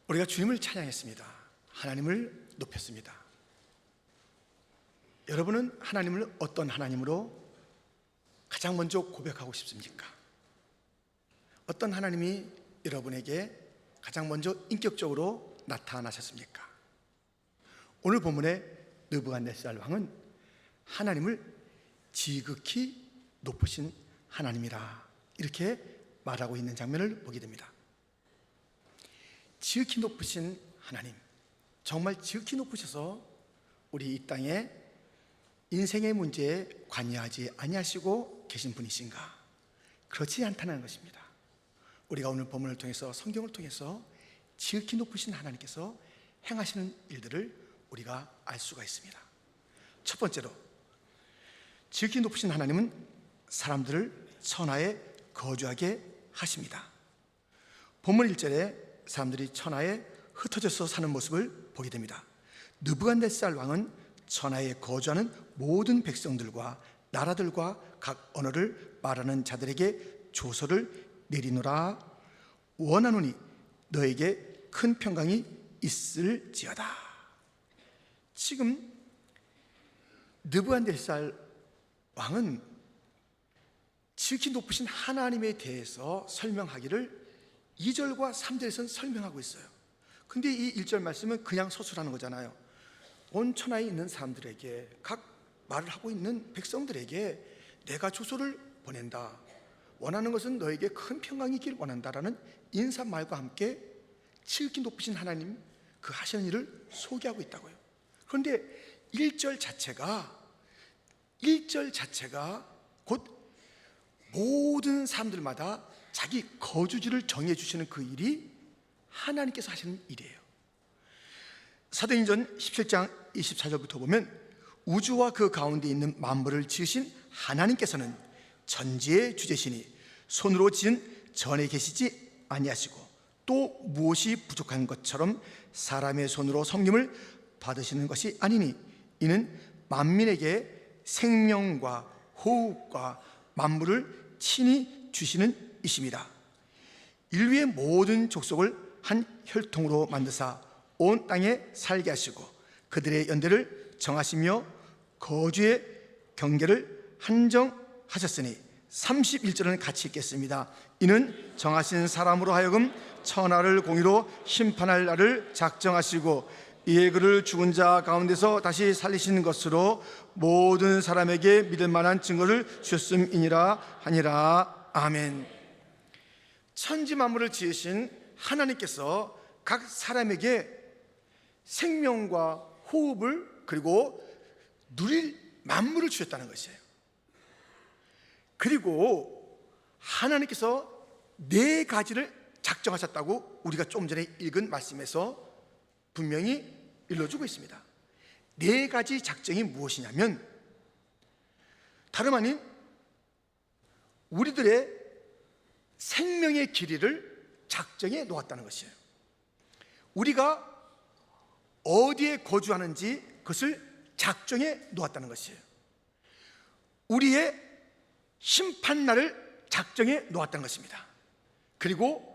우리가 주님을 찬양했습니다. 하나님을 높였습니다. 여러분은 하나님을 어떤 하나님으로 가장 먼저 고백하고 싶습니까? 어떤 하나님이 여러분에게 가장 먼저 인격적으로 나타나셨습니까? 오늘 본문의 느부갓네살 왕은 하나님을 지극히 높으신 하나님이라 이렇게 말하고 있는 장면을 보게 됩니다. 지극히 높으신 하나님, 정말 지극히 높으셔서 우리 이 땅에 인생의 문제에 관여하지 아니하시고 계신 분이신가? 그렇지 않다는 것입니다. 우리가 오늘 본문을 통해서, 성경을 통해서 지극히 높으신 하나님께서 행하시는 일들을 우리가 알 수가 있습니다. 첫 번째로, 지극히 높으신 하나님은 사람들을 천하에 거주하게 하십니다. 본문 1절에 사람들이 천하에 흩어져서 사는 모습을 보게 됩니다. 느부갓네살 왕은 천하에 거주하는 모든 백성들과 나라들과 각 언어를 말하는 자들에게 조서를 내리노라. 원하노니 너에게 큰 평강이 있을지어다. 지금 느부갓네살 왕은 지극히 높으신 하나님에 대해서 설명하기를 2절과 3절에서는 설명하고 있어요. 근데 이 1절 말씀은 그냥 서술하는 거잖아요. 온 천하에 있는 사람들에게, 각 말을 하고 있는 백성들에게 내가 조서를 보낸다. 원하는 것은 너에게 큰 평강이 있기를 원한다라는 인사말과 함께 지극히 높으신 하나님 그 하시는 일을 소개하고 있다고요. 그런데 1절 자체가 곧 모든 사람들마다 자기 거주지를 정해주시는 그 일이 하나님께서 하시는 일이에요. 사도행전 17장 24절부터 보면 우주와 그 가운데 있는 만물을 지으신 하나님께서는 전지의 주제시니 손으로 지은 전에 계시지 아니하시고 또 무엇이 부족한 것처럼 사람의 손으로 섬김을 받으시는 것이 아니니 이는 만민에게 생명과 호흡과 만물을 친히 주시는 이십니다. 인류의 모든 족속을 한 혈통으로 만드사 온 땅에 살게 하시고 그들의 연대를 정하시며 거주의 경계를 한정하셨으니 31절은 같이 읽겠습니다. 이는 정하신 사람으로 하여금 천하를 공의로 심판할 날을 작정하시고 이에 그를 죽은 자 가운데서 다시 살리신 것으로 모든 사람에게 믿을 만한 증거를 주셨음이니라 하니라. 아멘. 천지 만물을 지으신 하나님께서 각 사람에게 생명과 호흡을 그리고 누릴 만물을 주셨다는 것이에요. 그리고 하나님께서 4가지를 작정하셨다고 우리가 조금 전에 읽은 말씀에서 분명히 일러주고 있습니다. 4가지 작정이 무엇이냐면 다름 아닌 우리들의 생명의 길이를 작정해 놓았다는 것이에요. 우리가 어디에 거주하는지 그것을 작정해 놓았다는 것이에요. 우리의 심판날을 작정해 놓았다는 것입니다. 그리고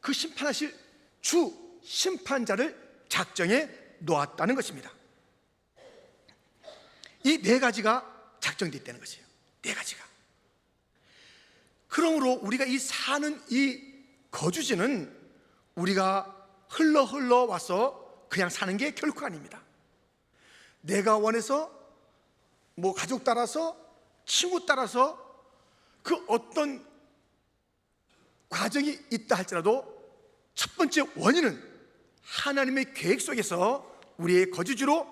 그 심판하실 주 심판자를 작정해 놓았다는 것입니다. 이 4가지가 작정되어 있다는 것이에요. 4가지가. 그러므로 우리가 이 사는 이 거주지는 우리가 흘러 와서 그냥 사는 게 결코 아닙니다. 내가 원해서 가족 따라서 친구 따라서 그 어떤 과정이 있다 할지라도 첫 번째 원인은 하나님의 계획 속에서 우리의 거주지로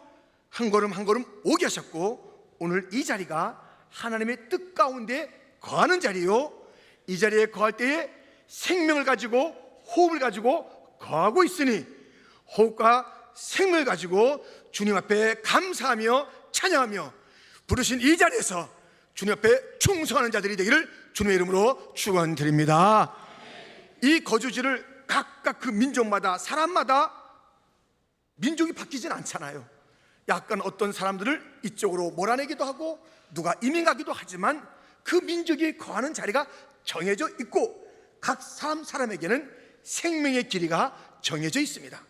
한 걸음 한 걸음 오게 하셨고 오늘 이 자리가 하나님의 뜻 가운데 거하는 자리요, 이 자리에 거할 때에 생명을 가지고 호흡을 가지고 거하고 있으니 호흡과 생명을 가지고 주님 앞에 감사하며 찬양하며 부르신 이 자리에서 주님 앞에 충성하는 자들이 되기를 주님의 이름으로 축원드립니다. 이 거주지를 각각 그 민족마다 사람마다 민족이 바뀌진 않잖아요. 약간 어떤 사람들을 이쪽으로 몰아내기도 하고 누가 이민 가기도 하지만 그 민족이 거하는 자리가 정해져 있고 각 사람에게는 생명의 길이가 정해져 있습니다.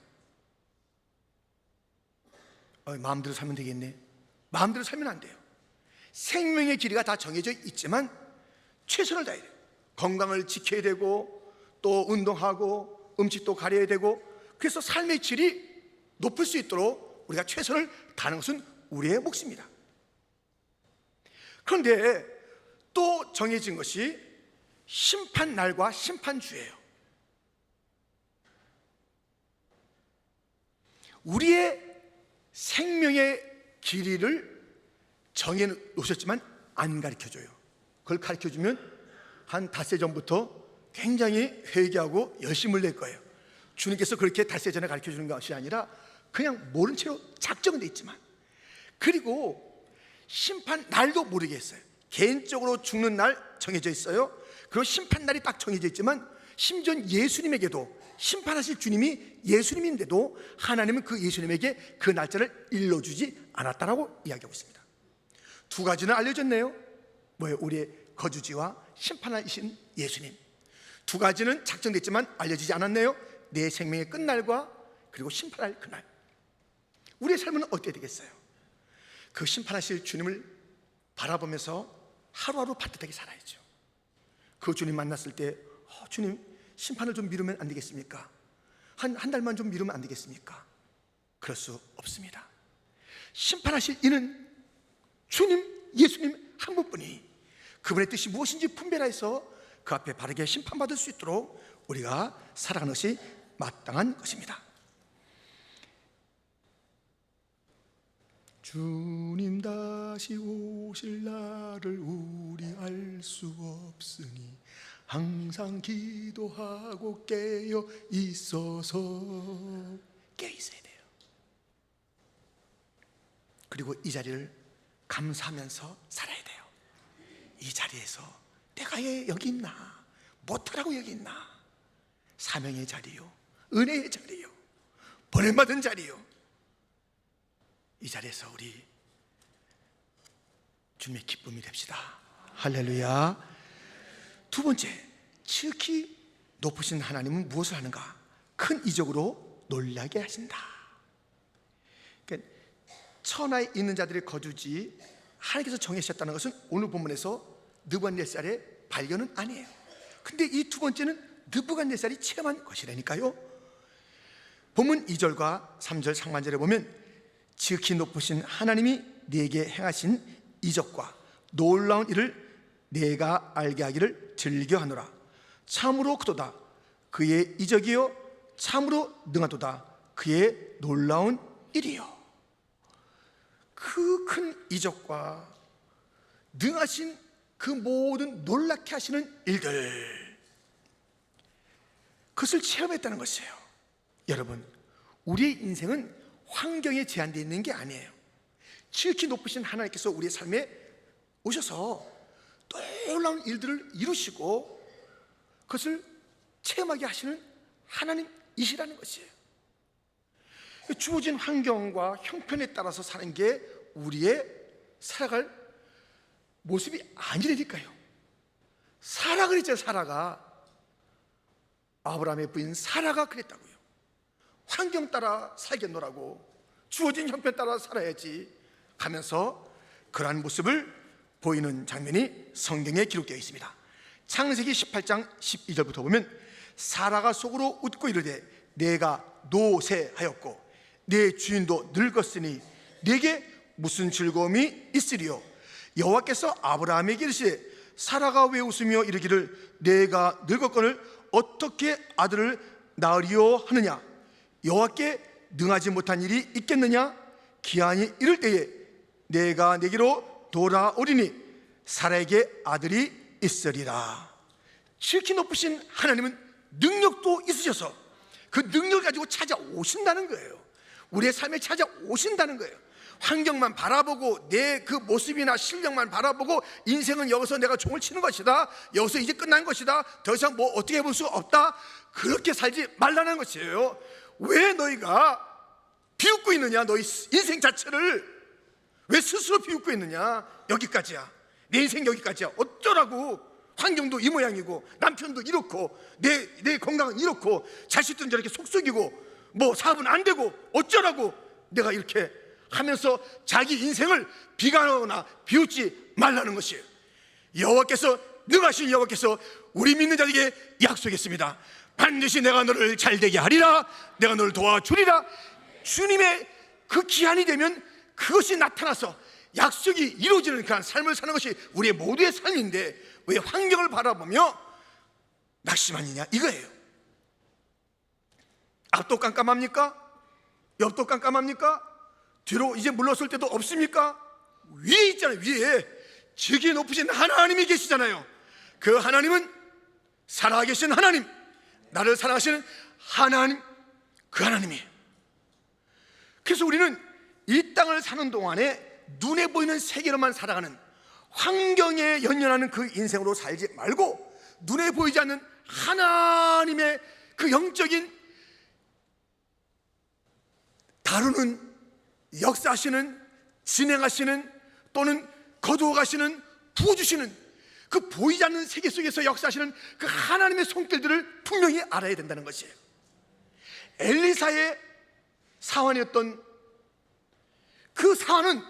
마음대로 살면 되겠네. 마음대로 살면 안 돼요. 생명의 길이가 다 정해져 있지만 최선을 다해야 돼요. 건강을 지켜야 되고, 또 운동하고, 음식도 가려야 되고, 그래서 삶의 질이 높을 수 있도록 우리가 최선을 다하는 것은 우리의 몫입니다. 그런데 또 정해진 것이 심판날과 심판주예요. 우리의 생명의 길이를 정해 놓으셨지만 안 가르쳐줘요. 그걸 가르쳐주면 한 닷새 전부터 굉장히 회개하고 열심을 낼 거예요. 주님께서 그렇게 닷새 전에 가르쳐주는 것이 아니라 그냥 모른 채로 작정은 돼 있지만, 그리고 심판 날도 모르겠어요. 개인적으로 죽는 날 정해져 있어요. 그리고 심판 날이 딱 정해져 있지만, 심지어 예수님에게도 심판하실 주님이 예수님인데도 하나님은 그 예수님에게 그 날짜를 일러주지 않았다라고 이야기하고 있습니다. 두 가지는 알려졌네요. 뭐예요? 우리의 거주지와 심판하신 예수님. 두 가지는 작정됐지만 알려지지 않았네요. 내 생명의 끝날과 그리고 심판할 그날. 우리의 삶은 어떻게 되겠어요? 그 심판하실 주님을 바라보면서 하루하루 바뜻하게 살아야죠. 그 주님 만났을 때 주님, 심판을 좀 미루면 안 되겠습니까? 한 달만 좀 미루면 안 되겠습니까? 그럴 수 없습니다. 심판하실 이는 주님, 예수님 한 분뿐이, 그분의 뜻이 무엇인지 분별해서 그 앞에 바르게 심판받을 수 있도록 우리가 살아가는 것이 마땅한 것입니다. 주님 다시 오실 날을 우리 알 수 없으니 항상 기도하고 깨어 있어서. 깨어 있어야 돼요. 그리고 이 자리를 감사하면서 살아야 돼요. 이 자리에서 내가 왜 여기 있나, 못하라고 여기 있나, 사명의 자리요, 은혜의 자리요, 보냄받은 자리요. 이 자리에서 우리 주님의 기쁨이 됩시다. 할렐루야. 두 번째, 지극히 높으신 하나님은 무엇을 하는가? 큰 이적으로 놀라게 하신다. 그러니까 천하에 있는 자들의 거주지 하나님께서 정하셨다는 것은 오늘 본문에서 느부갓네살의 발견은 아니에요. 근데 이 두 번째는 느부갓네살이 체험한 것이라니까요. 본문 2절과 3절 상반절에 보면 지극히 높으신 하나님이 네게 행하신 이적과 놀라운 일을 내가 알게 하기를 즐겨하노라. 참으로 크도다 그의 이적이요, 참으로 능하도다 그의 놀라운 일이요. 그 큰 이적과 능하신 그 모든 놀랍게 하시는 일들, 그것을 체험했다는 것이에요. 여러분, 우리의 인생은 환경에 제한되어 있는 게 아니에요. 지극히 높으신 하나님께서 우리의 삶에 오셔서 놀라운 일들을 이루시고 그것을 체험하게 하시는 하나님이시라는 것이에요. 주어진 환경과 형편에 따라서 사는 게 우리의 살아갈 모습이 아니라니까요. 사라 그랬죠. 사라가, 아브라함의 부인 사라가 그랬다고요. 환경 따라 살겠노라고, 주어진 형편 따라 살아야지 하면서 그러한 모습을 보이는 장면이 성경에 기록되어 있습니다. 창세기 18장 12절부터 보면 사라가 속으로 웃고 이르되 내가 노쇠하였고 내 주인도 늙었으니 내게 무슨 즐거움이 있으리요. 여호와께서 아브라함에게 이르시되 사라가 왜 웃으며 이르기를 내가 늙었거늘 어떻게 아들을 낳으리요 하느냐. 여호와께 능하지 못한 일이 있겠느냐. 기한이 이를 때에 내가 내게로 돌아오리니 사라에게 아들이 있으리라. 지극히 높으신 하나님은 능력도 있으셔서 그 능력을 가지고 찾아오신다는 거예요. 우리의 삶에 찾아오신다는 거예요. 환경만 바라보고 내 그 모습이나 실력만 바라보고 인생은 여기서 내가 종을 치는 것이다, 여기서 이제 끝난 것이다, 더 이상 뭐 어떻게 해볼 수 없다, 그렇게 살지 말라는 것이에요. 왜 너희가 비웃고 있느냐? 너희 인생 자체를 왜 스스로 비웃고 있느냐? 여기까지야, 내 인생 여기까지야, 어쩌라고 환경도 이 모양이고 남편도 이렇고 내 건강은 이렇고 자식들은 저렇게 속썩이고 뭐 사업은 안 되고 어쩌라고 내가 이렇게 하면서 자기 인생을 비관하거나 비웃지 말라는 것이에요. 여호와께서, 능하신 여호와께서 우리 믿는 자에게 약속했습니다. 반드시 내가 너를 잘되게 하리라, 내가 너를 도와주리라. 주님의 그 기한이 되면 그것이 나타나서 약속이 이루어지는 그런 삶을 사는 것이 우리의 모두의 삶인데 왜 환경을 바라보며 낙심하느냐 이거예요. 앞도 깜깜합니까? 옆도 깜깜합니까? 뒤로 이제 물러설 때도 없습니까? 위에 있잖아요. 위에 지극히 높으신 하나님이 계시잖아요. 그 하나님은 살아계신 하나님, 나를 사랑하시는 하나님, 그 하나님이에요. 그래서 우리는 이 땅을 사는 동안에 눈에 보이는 세계로만 살아가는, 환경에 연연하는 그 인생으로 살지 말고 눈에 보이지 않는 하나님의 그 영적인 다루는, 역사하시는, 진행하시는, 또는 거두어가시는, 부어주시는 그 보이지 않는 세계 속에서 역사하시는 그 하나님의 손길들을 분명히 알아야 된다는 것이에요. 엘리사의 사환이었던 그 사환은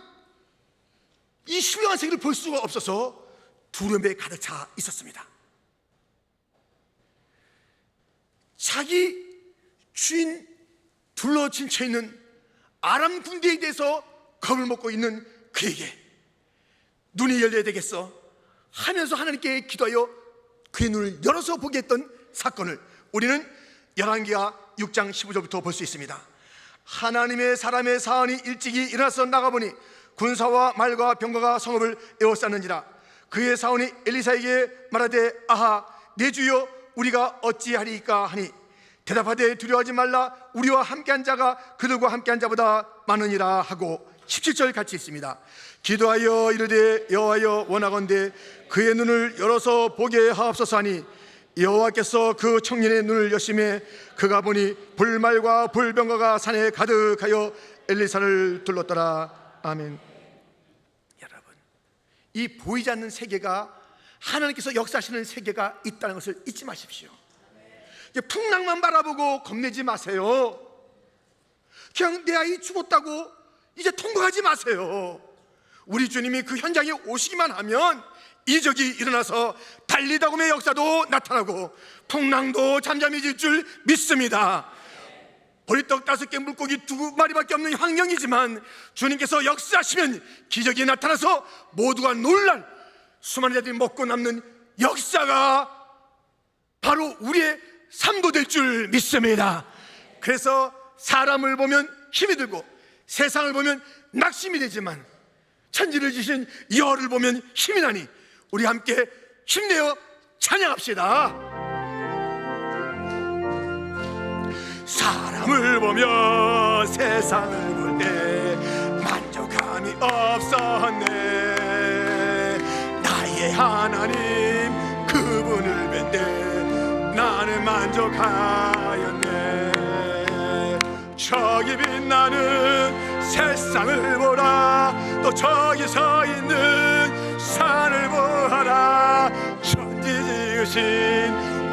이 신령한 세계를 볼 수가 없어서 두려움에 가득 차 있었습니다. 자기 주인 둘러친 채 있는 아람 군대에 대해서 겁을 먹고 있는 그에게 눈이 열려야 되겠어 하면서 하나님께 기도하여 그의 눈을 열어서 보게 했던 사건을 우리는 열왕기하 6장 15절부터 볼 수 있습니다. 하나님의 사람의 사환이 일찍이 일어나서 나가보니 군사와 말과 병거가 성읍을 에워쌌는지라. 그의 사환이 엘리사에게 말하되 아하 내 주여 우리가 어찌하리이까 하니 대답하되 두려워하지 말라 우리와 함께한 자가 그들과 함께한 자보다 많으니라 하고 17절 같이 있습니다. 기도하여 이르되 여호와여 원하건대 그의 눈을 열어서 보게 하옵소서 하니 여호와께서 그 청년의 눈을 여심해 그가 보니 불말과 불병거가 산에 가득하여 엘리사를 둘렀더라. 아멘. 여러분, 이 보이지 않는 세계가 하나님께서 역사하시는 세계가 있다는 것을 잊지 마십시오. 풍랑만 바라보고 겁내지 마세요. 그냥 내 아이 죽었다고 이제 통곡하지 마세요. 우리 주님이 그 현장에 오시기만 하면 이적이 일어나서 달리다곰의 역사도 나타나고 풍랑도 잠잠해질 줄 믿습니다. 보리떡 5개 물고기 2마리밖에 없는 환경이지만 주님께서 역사하시면 기적이 나타나서 모두가 놀랄 수많은 자들이 먹고 남는 역사가 바로 우리의 삶도 될 줄 믿습니다. 그래서 사람을 보면 힘이 들고 세상을 보면 낙심이 되지만 천지를 지신 여호와를 보면 힘이 나니 우리 함께 힘내어 찬양합시다. 사람을 보며 세상을 볼 때 만족함이 없었네. 나의 하나님 그분을 뵐 때 나는 만족하였네. 저기 빛나는 세상을 보라 또 저기 서 있는 산을 보아라. 천지 지으신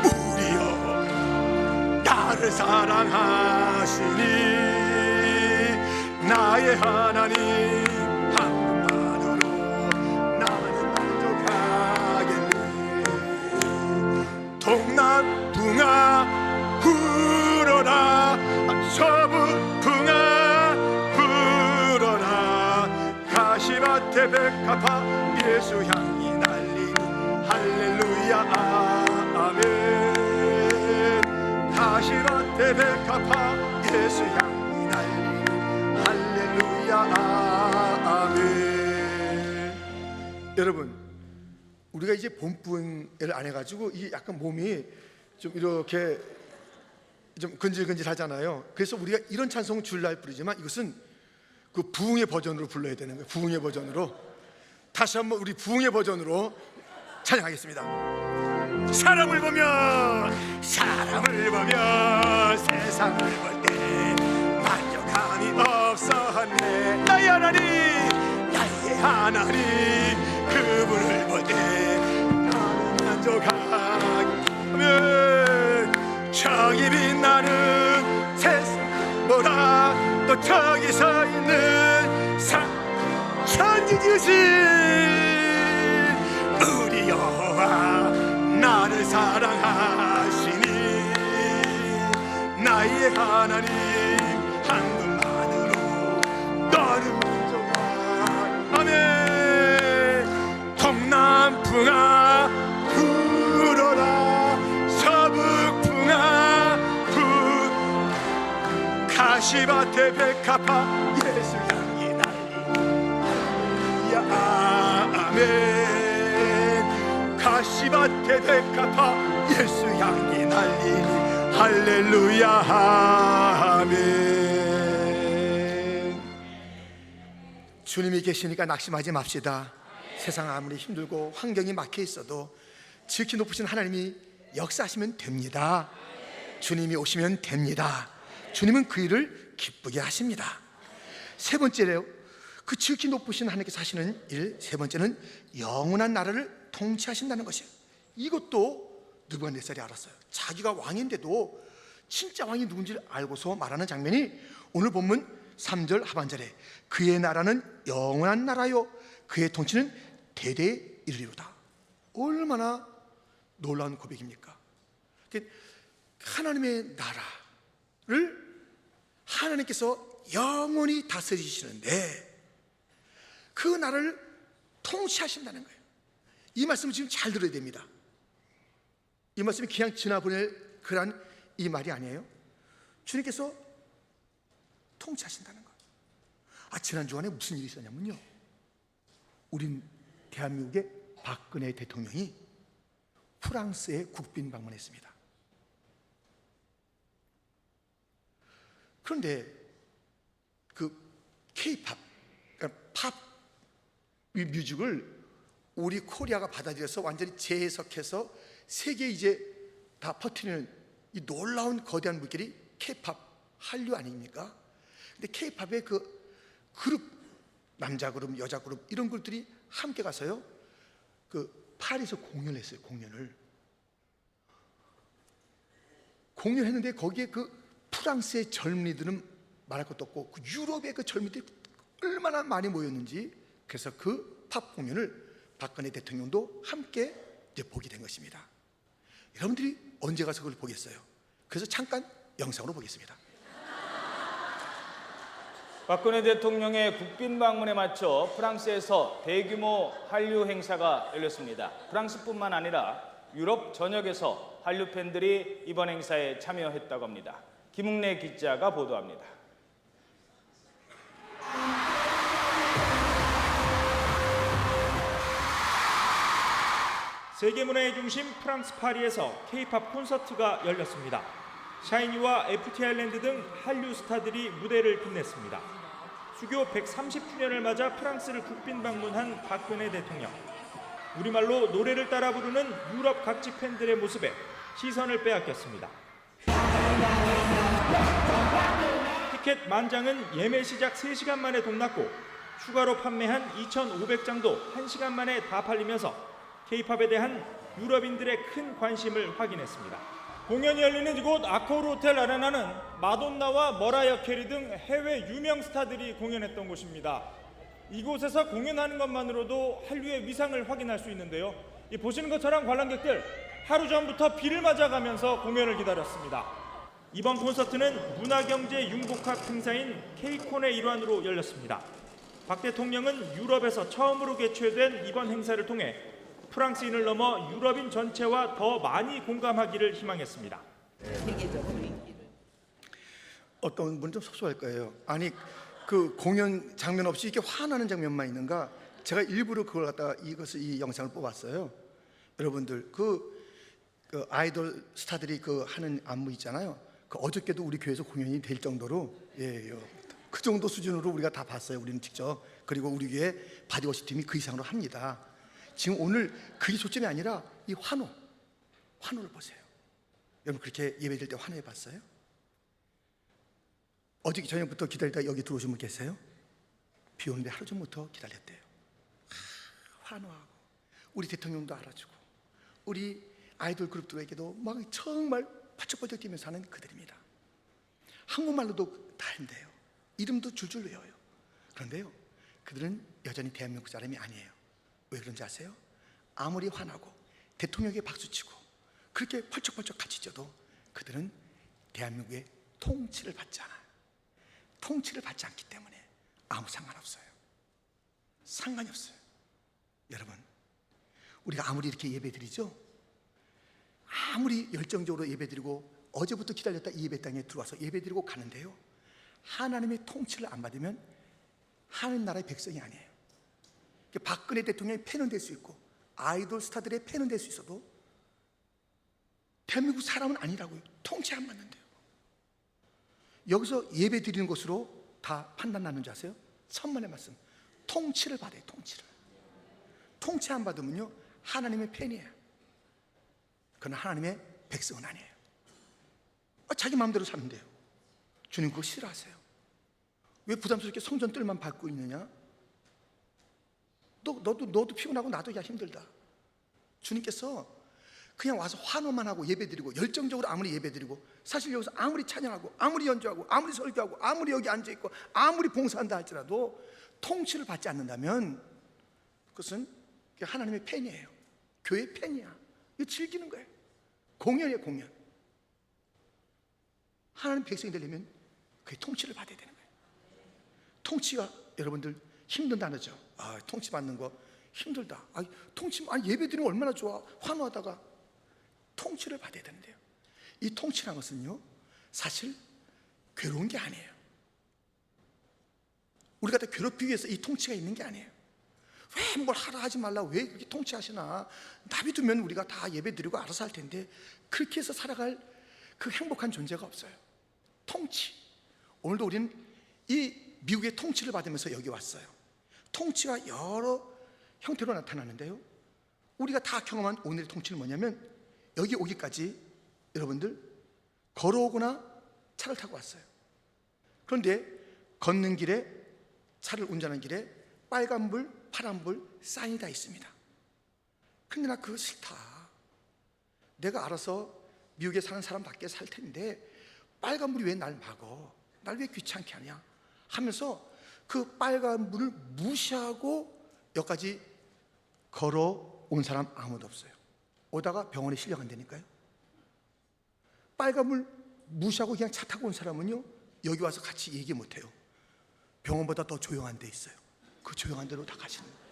우리여 나를 사랑하시니 나의 하나님 한 분만으로 나는 만족하겠니. 동남풍아 불어라 서북풍아 불어라. 가시밭에 백합화 예수 향이 날리니 할렐루야 아멘. 가시밭에 백합화 예수 향이 날리니 할렐루야 아멘. 여러분, 우리가 이제 봄풍을 안 해가지고 이 약간 몸이 좀 이렇게 좀 근질근질 하잖아요. 그래서 우리가 이런 찬송 주일날 부르지만 이것은 그 부흥의 버전으로 불러야 되는 거예요. 부흥의 버전으로. 다시 한번 우리 부흥의 버전으로 찬양하겠습니다. 사람을 보며 세상을 볼 때 만족함이 없었네. 나의 하나님 그분을 볼 때 나는 만족하면 저기 빛나는 세상보다 또 저기 서 있는 천지주신 우리 여호와 나를 사랑하시니 나의 하나님 한 분만으로 너를 만족하. 아멘. 동남풍아 불어라 서북풍아 가시밭에 백합화 예수 향기 날리야. 아멘. 가시밭에 백합화 예수 향기 날리니 할렐루야. 아멘. 주님이 계시니까 낙심하지 맙시다. 세상 아무리 힘들고 환경이 막혀 있어도 지극히 높으신 하나님이 역사하시면 됩니다. 주님이 오시면 됩니다. 주님은 그 일을 기쁘게 하십니다. 세 번째래요. 그 지극히 높으신 하나님께서 하시는 일, 세 번째는 영원한 나라를 통치하신다는 것이에요. 이것도 느부갓네살이 알았어요. 자기가 왕인데도 진짜 왕이 누군지를 알고서 말하는 장면이 오늘 본문 3절 하반절에 그의 나라는 영원한 나라요 그의 통치는 대대에 이르리로다. 얼마나 놀라운 고백입니까? 하나님의 나라를 하나님께서 영원히 다스리시는데 그 나라를 통치하신다는 거예요. 이 말씀을 지금 잘 들어야 됩니다. 이 말씀이 그냥 지나보낼 그런 이 말이 아니에요. 주님께서 통치하신다는 거예요. 지난 주간에 무슨 일이 있었냐면요, 우린 대한민국의 박근혜 대통령이 프랑스에 국빈 방문했습니다. 그런데 그 K-팝, 그러니까 팝 뮤직을 우리 코리아가 받아들여서 완전히 재해석해서 세계에 이제 다 퍼뜨리는 이 놀라운 거대한 물결이 K-팝 한류 아닙니까? 근데 K-팝의 그 그룹, 남자 그룹, 여자 그룹 이런 그룹들이 함께 가서요 그 파리에서 공연을 했어요. 공연했는데 거기에 그 프랑스의 젊은이들은 말할 것도 없고 그 유럽의 그 젊은이들이 얼마나 많이 모였는지, 그래서 그 팝 공연을 박근혜 대통령도 함께 이제 보게 된 것입니다. 여러분들이 언제 가서 그걸 보겠어요? 그래서 잠깐 영상으로 보겠습니다. 박근혜 대통령의 국빈 방문에 맞춰 프랑스에서 대규모 한류 행사가 열렸습니다. 프랑스뿐만 아니라 유럽 전역에서 한류 팬들이 이번 행사에 참여했다고 합니다. 김웅래 기자가 보도합니다. 세계문화의 중심 프랑스 파리에서 K-팝 콘서트가 열렸습니다. 샤이니와 FT 아일랜드 등 한류 스타들이 무대를 빛냈습니다. 수교 130주년을 맞아 프랑스를 국빈 방문한 박근혜 대통령. 우리말로 노래를 따라 부르는 유럽 각지 팬들의 모습에 시선을 빼앗겼습니다. 티켓 만장은 예매 시작 3시간 만에 동났고 추가로 판매한 2,500장도 1시간 만에 다 팔리면서 K-팝에 대한 유럽인들의 큰 관심을 확인했습니다. 공연이 열리는 이곳 아코르 호텔 아레나는 마돈나와 머라이어 캐리 등 해외 유명 스타들이 공연했던 곳입니다. 이곳에서 공연하는 것만으로도 한류의 위상을 확인할 수 있는데요. 보시는 것처럼 관람객들 하루 전부터 비를 맞아가면서 공연을 기다렸습니다. 이번 콘서트는 문화경제 융복합 행사인 K콘의 일환으로 열렸습니다. 박 대통령은 유럽에서 처음으로 개최된 이번 행사를 통해 프랑스인을 넘어 유럽인 전체와 더 많이 공감하기를 희망했습니다. 어떤 분은 좀 섭섭할 거예요. 아니 그 공연 장면 없이 이렇게 화나는 장면만 있는가? 제가 일부러 그걸 갖다가 이 영상을 뽑았어요. 여러분들 그 아이돌 스타들이 그 하는 안무 있잖아요. 그 어저께도 우리 교회에서 공연이 될 정도로 그 정도 수준으로 우리가 다 봤어요. 우리는 직접. 그리고 우리 교회 바디워시 팀이 그 이상으로 합니다. 지금 오늘 그게 초점이 아니라 이 환호를 보세요. 여러분 그렇게 예배드릴 때 환호해 봤어요? 어저께 저녁부터 기다리다 여기 들어오신 분 계세요? 비 오는데 하루 전부터 기다렸대요. 환호하고 우리 대통령도 알아주고 우리 아이돌 그룹들에게도 막 정말 퍼쩍퍼쩍 뛰면서 사는 그들입니다. 한국말로도 다 한대요. 이름도 줄줄 외워요. 그런데요, 그들은 여전히 대한민국 사람이 아니에요. 왜 그런지 아세요? 아무리 화나고 대통령에게 박수치고 그렇게 펄쩍펄쩍 같이 쪄도 그들은 대한민국의 통치를 받지 않아요. 통치를 받지 않기 때문에 아무 상관없어요. 상관이 없어요. 여러분, 우리가 아무리 이렇게 예배드리죠, 아무리 열정적으로 예배드리고 어제부터 기다렸다 이 예배 땅에 들어와서 예배드리고 가는데요, 하나님의 통치를 안 받으면 하나님 나라의 백성이 아니에요. 박근혜 대통령의 팬은 될 수 있고 아이돌 스타들의 팬은 될 수 있어도 대한민국 사람은 아니라고요. 통치 안 받는데요. 여기서 예배 드리는 것으로 다 판단 나는 줄 아세요? 천만의 말씀. 통치를 받아요. 통치를. 통치 안 받으면요, 하나님의 팬이에요. 그러나 하나님의 백성은 아니에요. 자기 마음대로 사는데요. 주님 그거 싫어하세요. 왜 부담스럽게 성전 뜰만 밟고 있느냐? 너도 피곤하고 나도 야 힘들다. 주님께서 그냥 와서 환호만 하고 예배드리고 열정적으로 아무리 예배드리고 사실 여기서 아무리 찬양하고 아무리 연주하고 아무리 설교하고 아무리 여기 앉아있고 아무리 봉사한다 할지라도 통치를 받지 않는다면 그것은 하나님의 팬이에요. 교회 팬이야. 이거 즐기는 거예요. 공연이에요, 공연. 하나님 백성이 되려면 그의 통치를 받아야 되는 거예요. 통치가 여러분들 힘든 단어죠. 통치 받는 거 힘들다. 예배 드리면 얼마나 좋아. 환호하다가 통치를 받아야 되는데요, 이 통치라는 것은요 사실 괴로운 게 아니에요. 우리가 다 괴롭히기 위해서 이 통치가 있는 게 아니에요. 왜 뭘 하라 하지 말라 왜 그렇게 통치하시나. 나비두면 우리가 다 예배 드리고 알아서 할 텐데 그렇게 해서 살아갈 그 행복한 존재가 없어요. 통치. 오늘도 우리는 이 미국의 통치를 받으면서 여기 왔어요. 통치가 여러 형태로 나타나는데요, 우리가 다 경험한 오늘의 통치는 뭐냐면 여기 오기까지 여러분들 걸어오거나 차를 타고 왔어요. 그런데 걷는 길에, 차를 운전하는 길에 빨간불, 파란불, 사인이 다 있습니다. 근데 나 그거 싫다. 내가 알아서 미국에 사는 사람답게 살 텐데 빨간불이 왜 날 막어? 날 왜 귀찮게 하냐? 하면서 그 빨간불을 무시하고 여기까지 걸어온 사람 아무도 없어요. 오다가 병원에 실려간다니까요. 빨간불 무시하고 그냥 차 타고 온 사람은요 여기 와서 같이 얘기 못해요. 병원보다 더 조용한 데 있어요. 그 조용한 데로 다 가시는 거예요.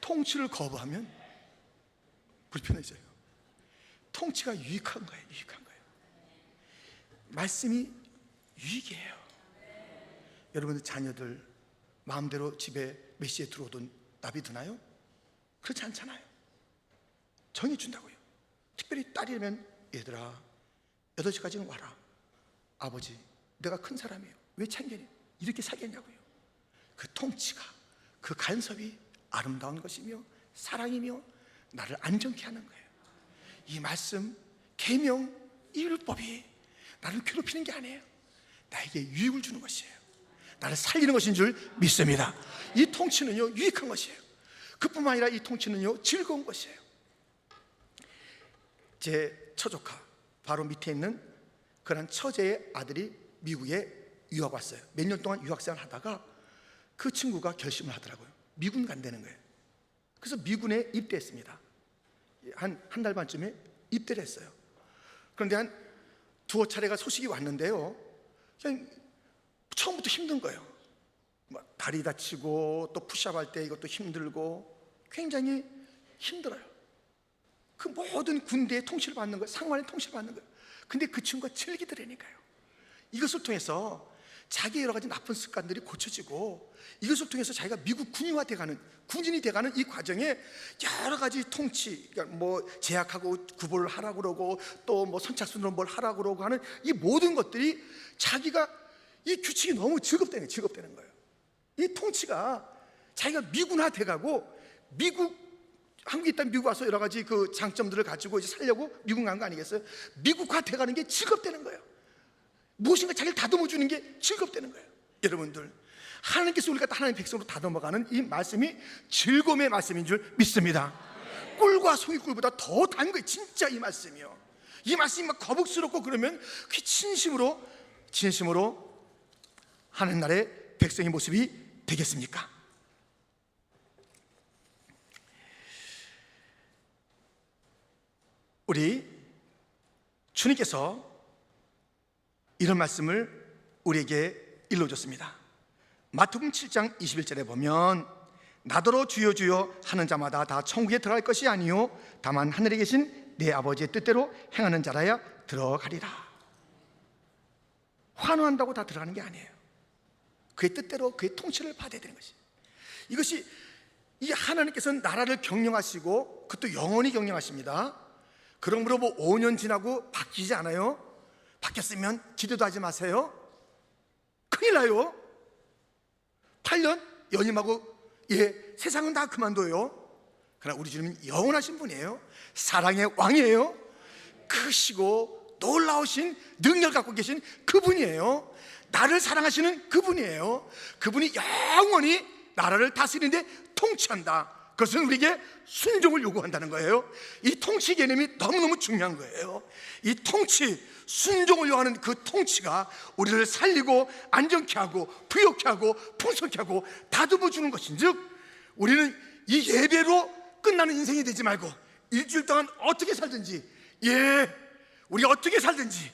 통치를 거부하면 불편해져요. 통치가 유익한 거예요. 유익한 거예요. 말씀이 유익이에요. 여러분들 자녀들 마음대로 집에 몇 시에 들어오든 나비드나요? 그렇지 않잖아요. 정해준다고요. 특별히 딸이라면 얘들아 8시까지는 와라. 아버지 내가 큰 사람이에요. 왜 참견해? 이렇게 살겠냐고요. 그 통치가, 그 간섭이 아름다운 것이며 사랑이며 나를 안정케 하는 거예요. 이 말씀, 계명, 이 율법이 나를 괴롭히는 게 아니에요. 나에게 유익을 주는 것이에요. 나를 살리는 것인 줄 믿습니다. 이 통치는요 유익한 것이에요. 그뿐만 아니라 이 통치는요 즐거운 것이에요. 제 처조카 바로 밑에 있는 그런 처제의 아들이 미국에 유학 왔어요. 몇 년 동안 유학생활 하다가 그 친구가 결심을 하더라고요. 미군 간다는 거예요. 그래서 미군에 입대했습니다. 한 달 반쯤에 입대를 했어요. 그런데 한 두어 차례가 소식이 왔는데요, 그냥 처음부터 힘든 거예요. 다리 다치고 또 푸시업할 때 이것도 힘들고 굉장히 힘들어요. 그 모든 군대의 통치를 받는 거예요. 상관의 통치를 받는 거예요. 근데 그 친구가 즐기더라니까요. 이것을 통해서 자기의 여러 가지 나쁜 습관들이 고쳐지고 이것을 통해서 자기가 미국 군인이 돼가는 이 과정에 여러 가지 통치, 그러니까 뭐 제약하고 구보를 하라고 그러고 또 뭐 선착순으로 뭘 하라고 그러고 하는 이 모든 것들이 자기가 이 규칙이 너무 즐겁다는 거예요. 이 통치가 자기가 미군화 돼가고 한국에 있다면 미국 와서 여러 가지 그 장점들을 가지고 이제 살려고 미국 간 거 아니겠어요? 미국화 돼가는 게 즐겁다는 거예요. 무엇인가 자기를 다듬어 주는 게 즐겁다는 거예요. 여러분들, 하나님께서 우리가 하나님의 백성으로 다듬어가는 이 말씀이 즐거움의 말씀인 줄 믿습니다. 꿀과 송이꿀보다 더 단 거예요. 진짜 이 말씀이요. 이 말씀이 막 거북스럽고 그러면 그게 진심으로 하는 날의 백성의 모습이 되겠습니까? 우리 주님께서 이런 말씀을 우리에게 일러줬습니다. 마태복음 7장 21절에 보면 나더러 주여 주여 하는 자마다 다 천국에 들어갈 것이 아니요 다만 하늘에 계신 내 아버지의 뜻대로 행하는 자라야 들어가리라. 환호한다고 다 들어가는 게 아니에요. 그의 뜻대로 그의 통치를 받아야 되는 것이. 이것이 이 하나님께서는 나라를 경영하시고 그것도 영원히 경영하십니다. 그러므로 뭐 5년 지나고 바뀌지 않아요. 바뀌었으면 기도도 하지 마세요. 큰일 나요. 8년 연임하고 세상은 다 그만둬요. 그러나 우리 주님은 영원하신 분이에요. 사랑의 왕이에요. 크시고 놀라우신 능력 갖고 계신 그분이에요. 나를 사랑하시는 그분이에요. 그분이 영원히 나라를 다스리는데 통치한다. 그것은 우리에게 순종을 요구한다는 거예요. 이 통치 개념이 너무너무 중요한 거예요. 이 통치, 순종을 요하는 그 통치가 우리를 살리고 안정케 하고 부욕케 하고 풍성케 하고 다듬어 주는 것인즉 우리는 이 예배로 끝나는 인생이 되지 말고 일주일 동안 어떻게 살든지 우리가 어떻게 살든지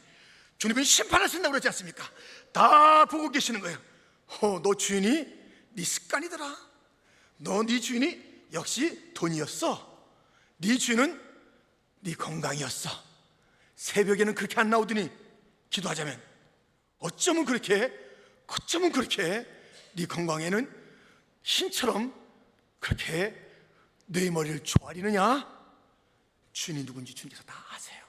주님은 심판하신다고 그러지 않습니까? 다 보고 계시는 거예요. 너 주인이 네 습관이더라. 네 주인이 역시 돈이었어. 네 주인은 네 건강이었어. 새벽에는 그렇게 안 나오더니 기도하자면 어쩌면 그렇게 네 건강에는 흰처럼 그렇게 내 머리를 조아리느냐? 주인이 누군지 주님께서 다 아세요.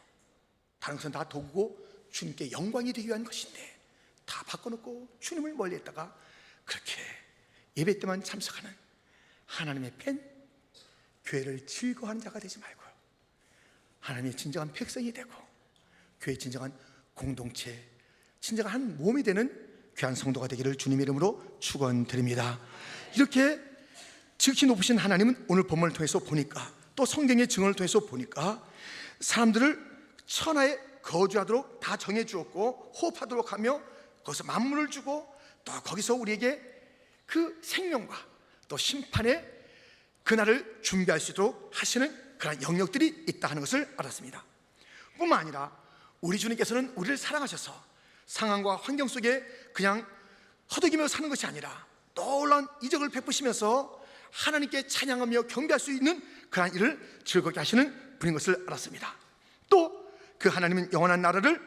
다른 것은 다 도구고 주님께 영광이 되기 위한 것인데 다 바꿔놓고 주님을 멀리했다가 그렇게 예배 때만 참석하는 하나님의 팬, 교회를 즐거워하는 자가 되지 말고요, 하나님의 진정한 백성이 되고 교회의 진정한 공동체, 진정한 한 몸이 되는 귀한 성도가 되기를 주님의 이름으로 축원드립니다. 이렇게 지극히 높으신 하나님은 오늘 본문을 통해서 보니까, 또 성경의 증언을 통해서 보니까 사람들을 천하에 거주하도록 다 정해주었고 호흡하도록 하며 거기서 만물을 주고 또 거기서 우리에게 그 생명과 또 심판의 그날을 준비할 수 있도록 하시는 그런 영역들이 있다 하는 것을 알았습니다. 뿐만 아니라 우리 주님께서는 우리를 사랑하셔서 상황과 환경 속에 그냥 허덕이며 사는 것이 아니라 놀라운 이적을 베푸시면서 하나님께 찬양하며 경배할 수 있는 그러한 일을 즐겁게 하시는 분인 것을 알았습니다. 또 그 하나님은 영원한 나라를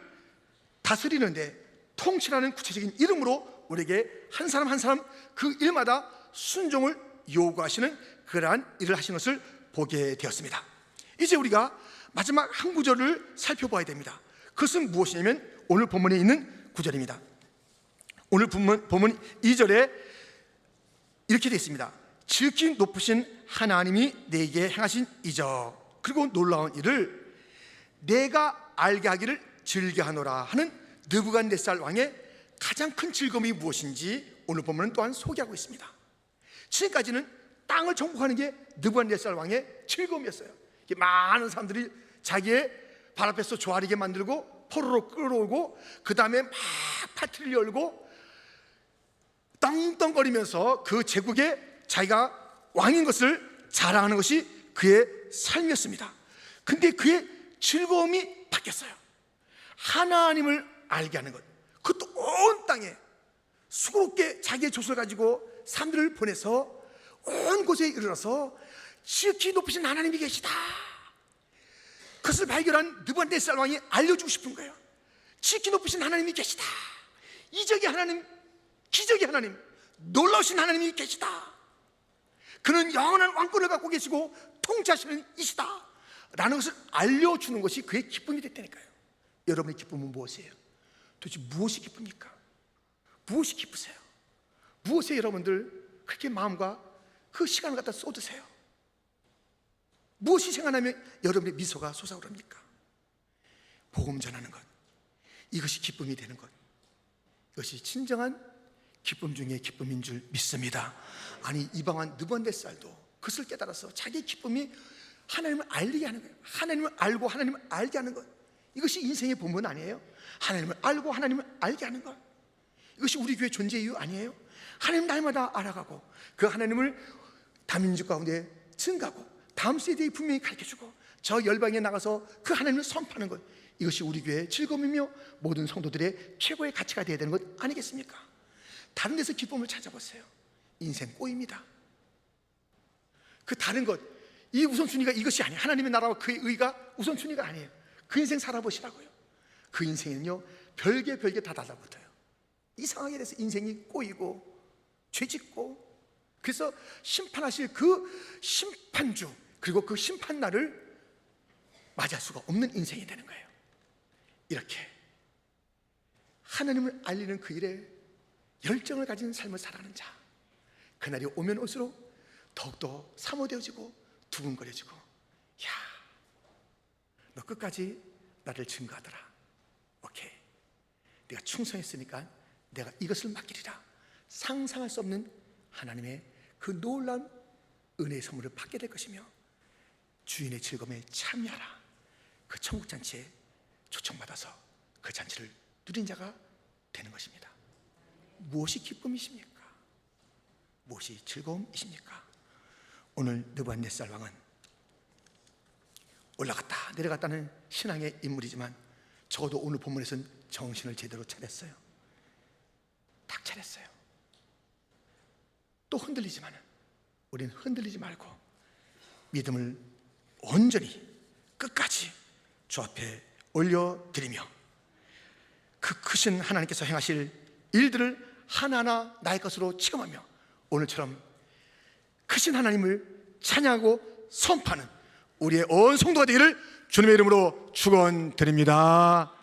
다스리는데 통치라는 구체적인 이름으로 우리에게 한 사람 한 사람 그 일마다 순종을 요구하시는 그러한 일을 하시는 것을 보게 되었습니다. 이제 우리가 마지막 한 구절을 살펴봐야 됩니다. 그것은 무엇이냐면 오늘 본문에 있는 구절입니다. 오늘 본문 2절에 이렇게 되어 있습니다. 지극히 높으신 하나님이 내게 행하신 이적 그리고 놀라운 일을 내가 알게 하기를 즐겨하노라 하는 느부갓네살 왕의 가장 큰 즐거움이 무엇인지 오늘 본문은 또한 소개하고 있습니다. 지금까지는 땅을 정복하는 게 느부갓네살 왕의 즐거움이었어요. 많은 사람들이 자기의 발 앞에서 조아리게 만들고 포로로 끌어오고 그 다음에 막 파티를 열고 떵떵거리면서 그 제국에 자기가 왕인 것을 자랑하는 것이 그의 삶이었습니다. 근데 그의 즐거움이 바뀌었어요. 하나님을 알게 하는 것, 그것도 온 땅에 수고롭게 자기의 족속을 가지고 사람들을 보내서 온 곳에 이르러서 지극히 높으신 하나님이 계시다, 그것을 발견한 느부갓네살 왕이 알려주고 싶은 거예요. 지극히 높으신 하나님이 계시다, 이적의 하나님, 기적의 하나님, 놀라우신 하나님이 계시다, 그는 영원한 왕권을 갖고 계시고 통치하시는 이시다 라는 것을 알려주는 것이 그의 기쁨이 됐다니까요. 여러분의 기쁨은 무엇이에요? 도대체 무엇이 기쁩니까? 무엇이 기쁘세요? 무엇에 여러분들 그렇게 마음과 그 시간을 갖다 쏟으세요? 무엇이 생각나면 여러분의 미소가 솟아오릅니까? 복음 전하는 것, 이것이 기쁨이 되는 것, 이것이 진정한 기쁨 중에 기쁨인 줄 믿습니다. 아니 이방한 느부갓네살도 그것을 깨달아서 자기의 기쁨이 하나님을 알리게 하는 거예요. 하나님을 알고 하나님을 알게 하는 것, 이것이 인생의 본분 아니에요? 하나님을 알고 하나님을 알게 하는 것, 이것이 우리 교회 존재 이유 아니에요? 하나님 날마다 알아가고 그 하나님을 다민족 가운데 증가하고 다음 세대에 분명히 가르쳐주고 저 열방에 나가서 그 하나님을 선포하는 것, 이것이 우리 교회의 즐거움이며 모든 성도들의 최고의 가치가 되어야 되는 것 아니겠습니까? 다른 데서 기쁨을 찾아보세요. 인생 꼬입니다. 그 다른 것, 이 우선순위가 이것이 아니에요. 하나님의 나라와 그의 의가 우선순위가 아니에요. 그 인생 살아보시라고요. 그 인생은요, 별게 다 달라붙어요. 이상하게 돼서 인생이 꼬이고 죄짓고, 그래서 심판하실 그 심판주, 그리고 그 심판날을 맞이할 수가 없는 인생이 되는 거예요. 이렇게 하나님을 알리는 그 일에 열정을 가진 삶을 살아가는 자, 그날이 오면 올수록 더욱더 사모되어지고 두근거려지고, 야, 너 끝까지 나를 증거하더라. 오케이, 내가 충성했으니까 내가 이것을 맡기리라. 상상할 수 없는 하나님의 그 놀라운 은혜의 선물을 받게 될 것이며, 주인의 즐거움에 참여하라. 그 천국 잔치에 초청받아서 그 잔치를 누린 자가 되는 것입니다. 무엇이 기쁨이십니까? 무엇이 즐거움이십니까? 오늘 느부갓네살 왕은 올라갔다 내려갔다는 신앙의 인물이지만 적어도 오늘 본문에서는 정신을 제대로 차렸어요. 딱 차렸어요. 또 흔들리지만 우리는 흔들리지 말고 믿음을 온전히 끝까지 주 앞에 올려드리며 그 크신 하나님께서 행하실 일들을 하나하나 나의 것으로 체험하며 오늘처럼 크신 하나님을 찬양하고 선포하는 우리의 온 성도가 되기를 주님의 이름으로 축원드립니다.